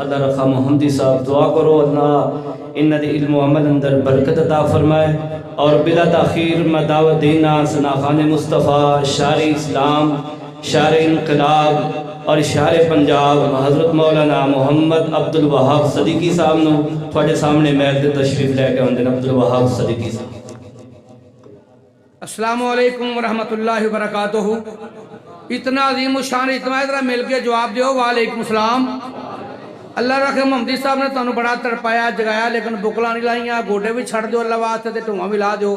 اللہ رخا محمدی صاحب دعا کرو اللہ ان دی علم و عمل اندر برکت عطا فرمائے اور بلا تاخیر میں دعوت دینا ثناخان مصطفیٰ شاعر اسلام شاعر انقلاب اور شاعر پنجاب حضرت مولانا محمد عبد الوہاب صدیقی صاحب نو تھوڑے سامنے محل دے تشریف لے کے آندے عبد الوہاب صدیقی صاحب۔ السلام علیکم ورحمۃ اللہ وبرکاتہ۔ اتنا عظیم الشان اتنا ذرا مل کے جواب دیو وعلیکم السلام۔ اللہ رکھے محمدی صاحب نے تانوں بڑا تڑپایا جگایا لیکن بکلا نہیں لائیاں گوڑے بھی چھڑ دیو اللہ واسطے تے ٹھواں بھی لا دیو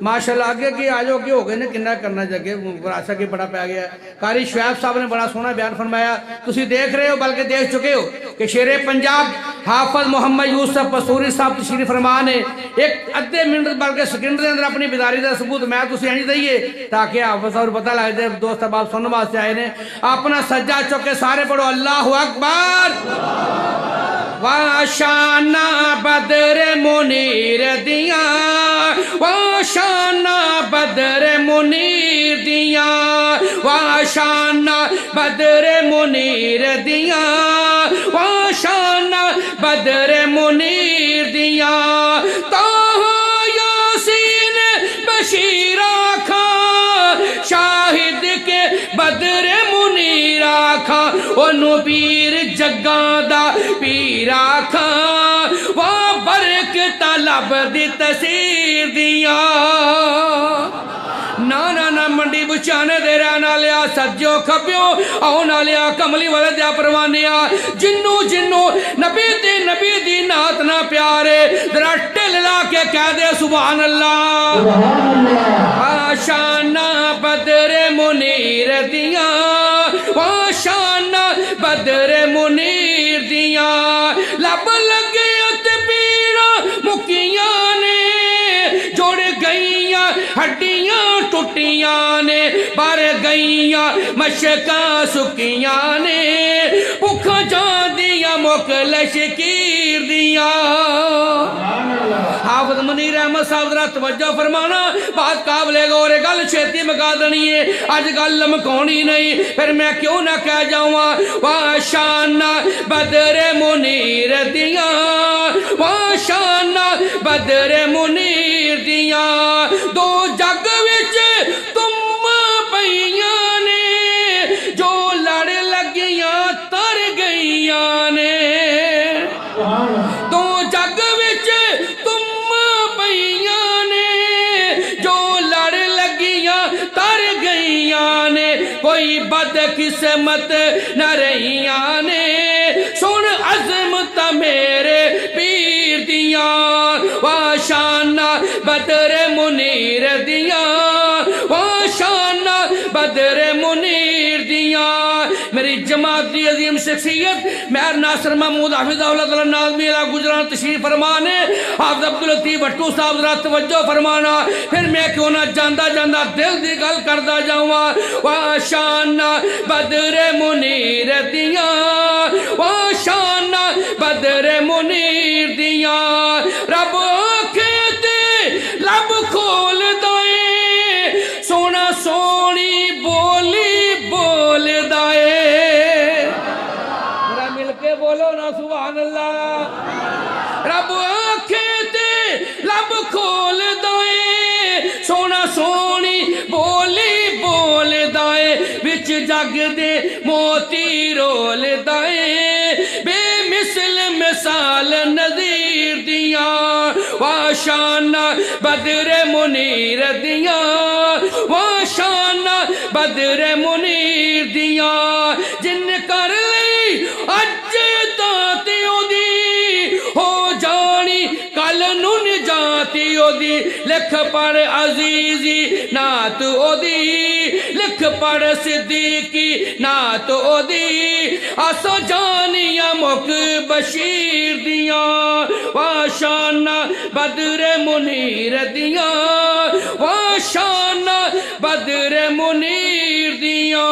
ماشاءاللہ آگے کی آجو کی ہو گئے نے کنہ کرنا جگہ براشا کی بڑا پہ گیا ہے۔ قاری شعیب صاحب نے بڑا سونا بیان فرمایا تسی دیکھ رہے ہو بلکہ دیکھ چکے ہو کہ شیر پنجاب حافظ محمد یوسف پسوری صاحب تشریف فرما نے ایک ادھے منٹ بلکہ سیکنڈ دے اندر اپنی بیداری دا ثبوت میں تسی ہنج دئیے تاکہ حافظ صاحب پتہ لگ جائے دوست احباب سننے واسطے آئے نے اپنا سجا چکے سارے پڑھو اللہ اکبر۔ واشانا بدر منیر دیا واشانا بدر منیر دیا واشانا بدر منیر دیا واشانا بدر منیر دیا طه یاسین بشیر آکھا شاہد کے بدر منیر آکھا او نبیر جگاں دا پیر آکھا وہ برکت طلب دی تسیر دیا نانا نا منڈی بچانے دے رہنا لیا سجو کھپیو آنا لیا کملی والے دیا پروانیا جنو جنو نبی دی نات نا پیارے ذرا ٹل لا کے کہہ دے سبحان اللہ۔ واشانا بدر منیر دیا واشانا بدر منیر دیا لب لگیت پیڑا مکیاں نے جوڑ گئیاں ہڈیاں ٹوٹیاں نے بار گئیاں مشکاں سکیاں نے بکھا جان دیا مکل شکیر دیا۔ حافظ منیر احمد صاحب ذرا توجہ فرمانا بات قابل غور گل چھیتی مکا دنی ہے اج گل لمکونی نہیں پھر میں کیوں نہ کہہ جاؤں واشانا بدر منیر دیا واشانا بدر منیر دیا دو جگ وچ تم پئیاں نے جو لڑ لگیاں تر گئیاں نے دو جگ وچ تم پئیاں نے جو لڑ لگیاں تر گئیاں نے کوئی بد قسمت نہ رہیاں نے سن عظمت میرے پیر دیا واشانا بدر منیر دیا واشانا بدر منیر دیا۔ میری جماعت دی عظیم شخصیت مہر ناصر محمود حافظہ اللہ تعالیٰ ناظمی علا گجران تشریف فرمانے حافظ عبداللطیف بھٹو صاحب ذرا توجہ فرمانا پھر میں کیوں نہ جاندہ جاندہ دل دی گل کردہ جاؤں واشانا بدر منیر دیا واشانا بدر منیر دیا رب آنکھیں لب کھول دائے سونا سونی بولی بول دائے میرا مل کے بولو نا سبحان اللہ۔ رب آنکھیں تے لب کھول دائے سونا سونی بولی بول دائے بچ جگ دے موتی رول دائے بے مثل مثال نظیر دیا واشانا بدر منیر دیا واشانا بدر منیر دیا جن کر لئی اج تاتی او دی ہو جانی کل نون جاتی او دی لکھ پڑھ عزیزی نات او دی لکھ پڑھ صدیقی نات او دی آسو جانیا مک بشیر دیا واشانا بدر منیر دیا واشانا بدر منیر دیا۔